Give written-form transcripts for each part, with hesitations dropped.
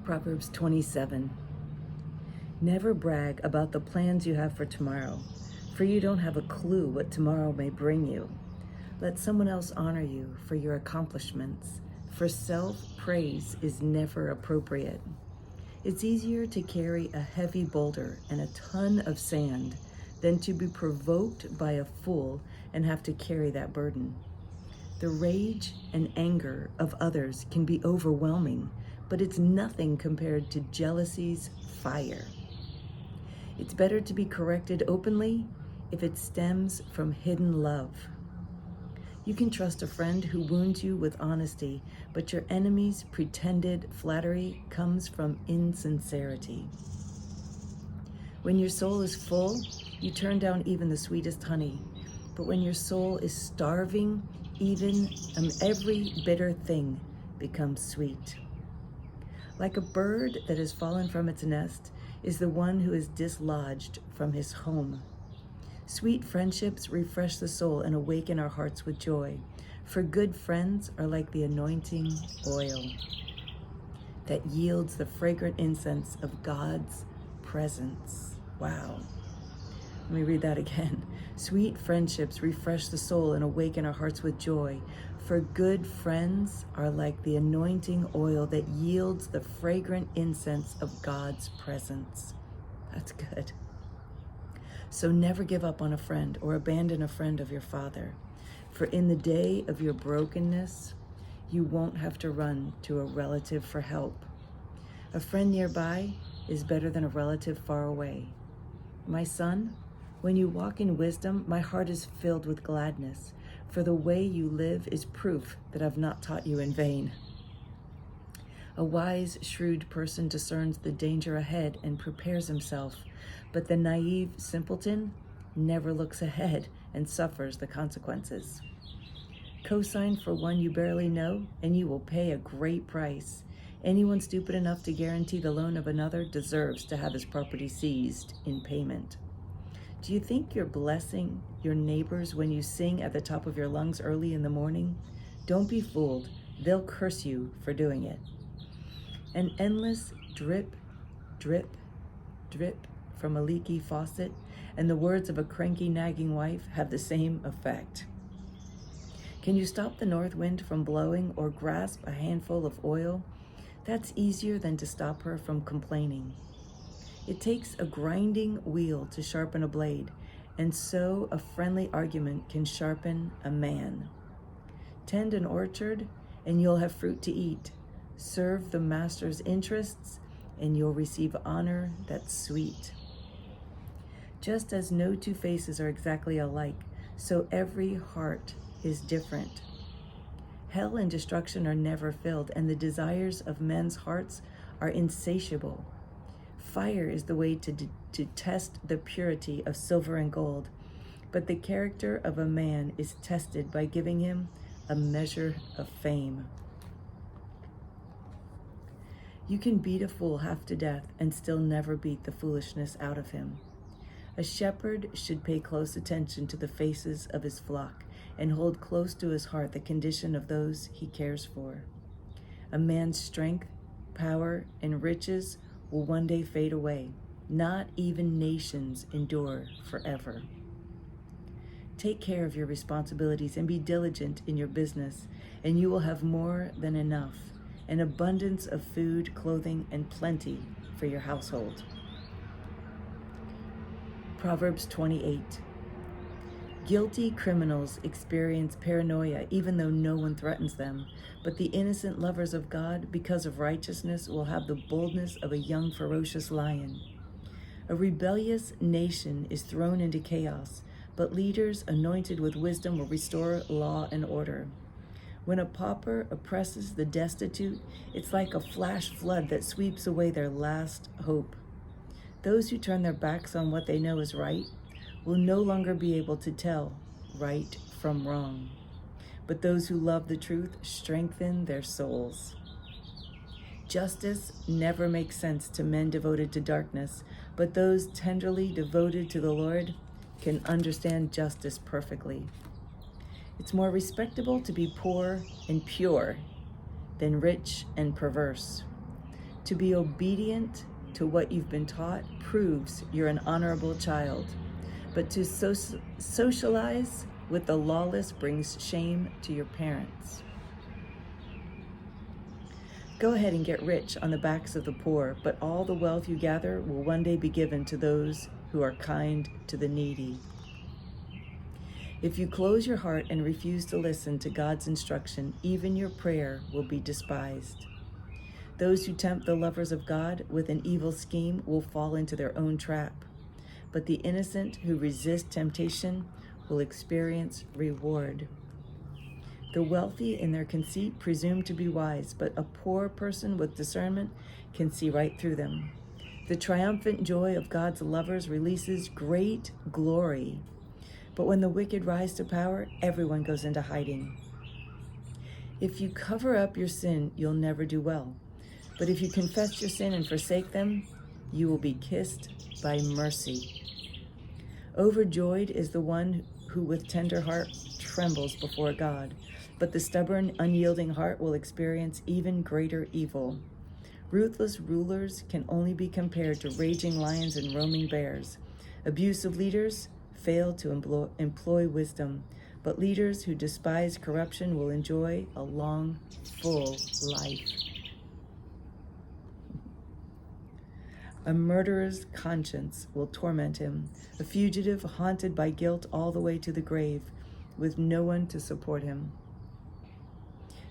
Proverbs 27. Never brag about the plans you have for tomorrow, for you don't have a clue what tomorrow may bring you. Let someone else honor you for your accomplishments, for self-praise is never appropriate. It's easier to carry a heavy boulder and a ton of sand than to be provoked by a fool and have to carry that burden. The rage and anger of others can be overwhelming, but it's nothing compared to jealousy's fire. It's better to be corrected openly if it stems from hidden love. You can trust a friend who wounds you with honesty, but your enemy's pretended flattery comes from insincerity. When your soul is full, you turn down even the sweetest honey. But when your soul is starving, even every bitter thing becomes sweet. Like a bird that has fallen from its nest is the one who is dislodged from his home. Sweet friendships refresh the soul and awaken our hearts with joy, for good friends are like the anointing oil that yields the fragrant incense of God's presence. Wow. Let me read that again. Sweet friendships refresh the soul and awaken our hearts with joy, for good friends are like the anointing oil that yields the fragrant incense of God's presence. That's good. So never give up on a friend or abandon a friend of your Father, for in the day of your brokenness, you won't have to run to a relative for help. A friend nearby is better than a relative far away. My son, when you walk in wisdom, my heart is filled with gladness, for the way you live is proof that I've not taught you in vain. A wise, shrewd person discerns the danger ahead and prepares himself, but the naive simpleton never looks ahead and suffers the consequences. Co-sign for one you barely know, and you will pay a great price. Anyone stupid enough to guarantee the loan of another deserves to have his property seized in payment. Do you think you're blessing your neighbors when you sing at the top of your lungs early in the morning? Don't be fooled. They'll curse you for doing it. An endless drip, drip, drip from a leaky faucet and the words of a cranky, nagging wife have the same effect. Can you stop the north wind from blowing or grasp a handful of oil? That's easier than to stop her from complaining. It takes a grinding wheel to sharpen a blade, and so a friendly argument can sharpen a man. Tend an orchard, and you'll have fruit to eat. Serve the master's interests, and you'll receive honor that's sweet. Just as no two faces are exactly alike, so every heart is different. Hell and destruction are never filled, and the desires of men's hearts are insatiable. Fire is the way to test the purity of silver and gold, but the character of a man is tested by giving him a measure of fame. You can beat a fool half to death and still never beat the foolishness out of him. A shepherd should pay close attention to the faces of his flock and hold close to his heart the condition of those he cares for. A man's strength, power, and riches will one day fade away. Not even nations endure forever. Take care of your responsibilities and be diligent in your business, and you will have more than enough, an abundance of food, clothing, and plenty for your household. Proverbs 28. Guilty criminals experience paranoia even though no one threatens them, but the innocent lovers of God, because of righteousness, will have the boldness of a young ferocious lion. A rebellious nation is thrown into chaos, but leaders anointed with wisdom will restore law and order. When a pauper oppresses the destitute, it's like a flash flood that sweeps away their last hope. Those who turn their backs on what they know is right will no longer be able to tell right from wrong. But those who love the truth strengthen their souls. Justice never makes sense to men devoted to darkness, but those tenderly devoted to the Lord can understand justice perfectly. It's more respectable to be poor and pure than rich and perverse. To be obedient to what you've been taught proves you're an honorable child. But to socialize with the lawless brings shame to your parents. Go ahead and get rich on the backs of the poor, but all the wealth you gather will one day be given to those who are kind to the needy. If you close your heart and refuse to listen to God's instruction, even your prayer will be despised. Those who tempt the lovers of God with an evil scheme will fall into their own trap, but the innocent who resist temptation will experience reward. The wealthy in their conceit presume to be wise, but a poor person with discernment can see right through them. The triumphant joy of God's lovers releases great glory, but when the wicked rise to power, everyone goes into hiding. If you cover up your sin, you'll never do well. But if you confess your sin and forsake them, you will be kissed by mercy. Overjoyed is the one who with tender heart trembles before God, but the stubborn, unyielding heart will experience even greater evil. Ruthless rulers can only be compared to raging lions and roaming bears. Abusive leaders fail to employ wisdom, but leaders who despise corruption will enjoy a long, full life. A murderer's conscience will torment him, a fugitive haunted by guilt all the way to the grave, with no one to support him.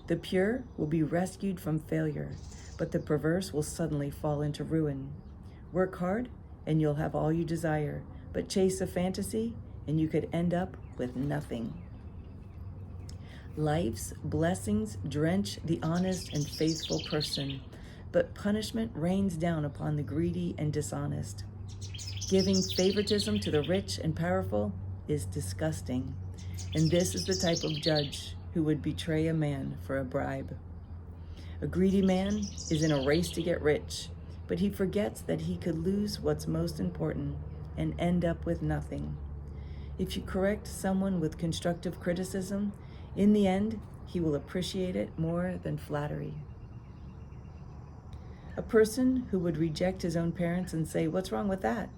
The pure will be rescued from failure, but the perverse will suddenly fall into ruin. Work hard, and you'll have all you desire, but chase a fantasy, and you could end up with nothing. Life's blessings drench the honest and faithful person, but punishment rains down upon the greedy and dishonest. Giving favoritism to the rich and powerful is disgusting, and this is the type of judge who would betray a man for a bribe. A greedy man is in a race to get rich, but he forgets that he could lose what's most important and end up with nothing. If you correct someone with constructive criticism, in the end, he will appreciate it more than flattery. A person who would reject his own parents and say, "What's wrong with that?"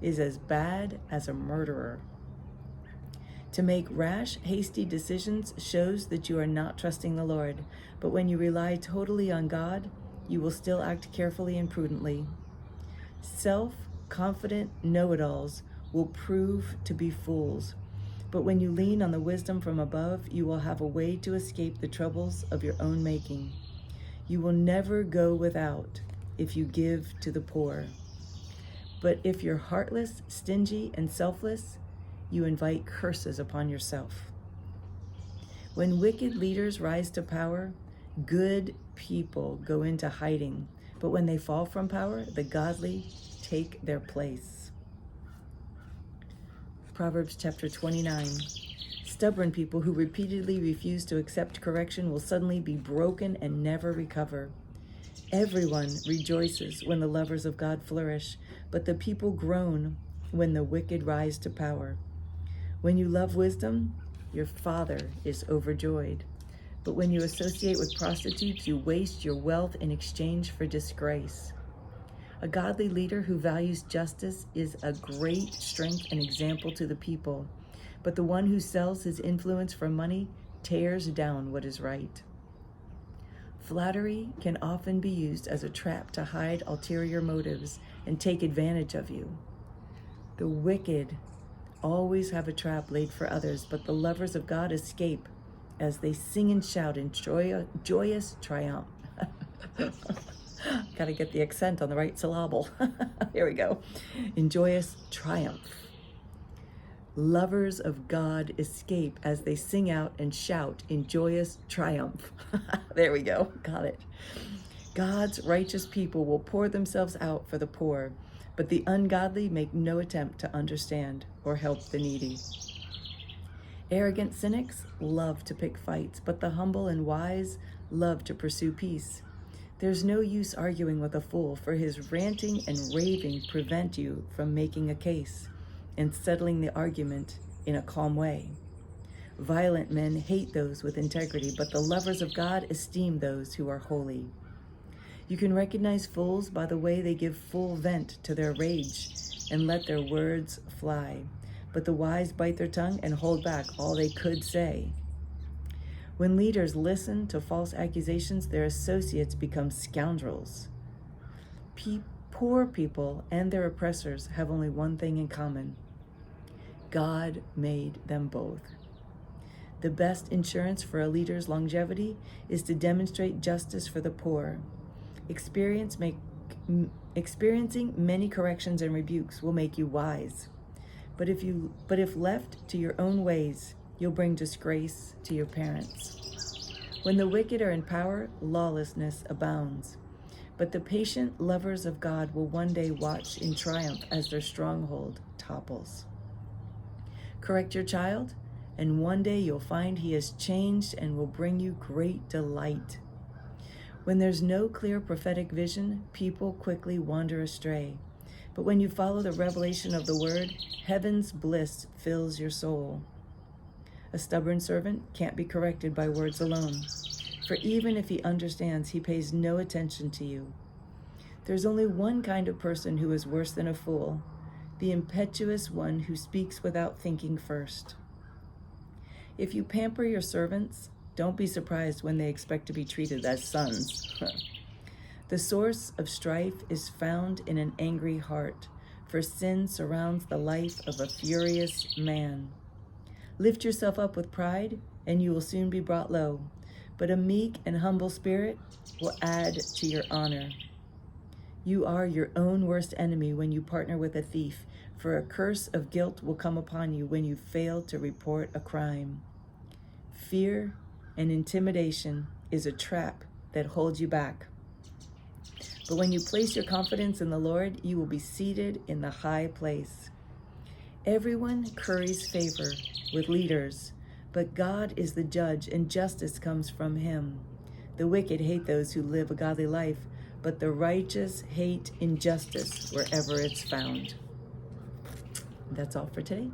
is as bad as a murderer. To make rash, hasty decisions shows that you are not trusting the Lord, but when you rely totally on God, you will still act carefully and prudently. Self-confident know-it-alls will prove to be fools, but when you lean on the wisdom from above, you will have a way to escape the troubles of your own making. You will never go without if you give to the poor. But if you're heartless, stingy, and selfless, you invite curses upon yourself. When wicked leaders rise to power, good people go into hiding. But when they fall from power, the godly take their place. Proverbs chapter 29. Stubborn people who repeatedly refuse to accept correction will suddenly be broken and never recover. Everyone rejoices when the lovers of God flourish, but the people groan when the wicked rise to power. When you love wisdom, your Father is overjoyed. But when you associate with prostitutes, you waste your wealth in exchange for disgrace. A godly leader who values justice is a great strength and example to the people. But the one who sells his influence for money tears down what is right. Flattery can often be used as a trap to hide ulterior motives and take advantage of you. The wicked always have a trap laid for others, but the lovers of God escape as they sing and shout in joyous triumph. Got to get the accent on the right syllable. Here we go. In joyous triumph. Lovers of God escape as they sing out and shout in joyous triumph. There we go. Got it. God's righteous people will pour themselves out for the poor, but the ungodly make no attempt to understand or help the needy. Arrogant cynics love to pick fights, but the humble and wise love to pursue peace. There's no use arguing with a fool, for his ranting and raving prevent you from making a case and settling the argument in a calm way. Violent men hate those with integrity, but the lovers of God esteem those who are holy. You can recognize fools by the way they give full vent to their rage and let their words fly. But the wise bite their tongue and hold back all they could say. When leaders listen to false accusations, their associates become scoundrels. Poor people and their oppressors have only one thing in common: God made them both. The best insurance for a leader's longevity is to demonstrate justice for the poor. Experiencing many corrections and rebukes will make you wise. But if left to your own ways, you'll bring disgrace to your parents. When the wicked are in power, lawlessness abounds. But the patient lovers of God will one day watch in triumph as their stronghold topples. Correct your child, and one day you'll find he has changed and will bring you great delight. When there's no clear prophetic vision, people quickly wander astray. But when you follow the revelation of the word, heaven's bliss fills your soul. A stubborn servant can't be corrected by words alone, for even if he understands, he pays no attention to you. There's only one kind of person who is worse than a fool: the impetuous one who speaks without thinking first. If you pamper your servants, don't be surprised when they expect to be treated as sons. The source of strife is found in an angry heart, for sin surrounds the life of a furious man. Lift yourself up with pride, and you will soon be brought low, but a meek and humble spirit will add to your honor. You are your own worst enemy when you partner with a thief, for a curse of guilt will come upon you when you fail to report a crime. Fear and intimidation is a trap that holds you back. But when you place your confidence in the Lord, you will be seated in the high place. Everyone curries favor with leaders, but God is the judge, and justice comes from him. The wicked hate those who live a godly life, but the righteous hate injustice wherever it's found. That's all for today.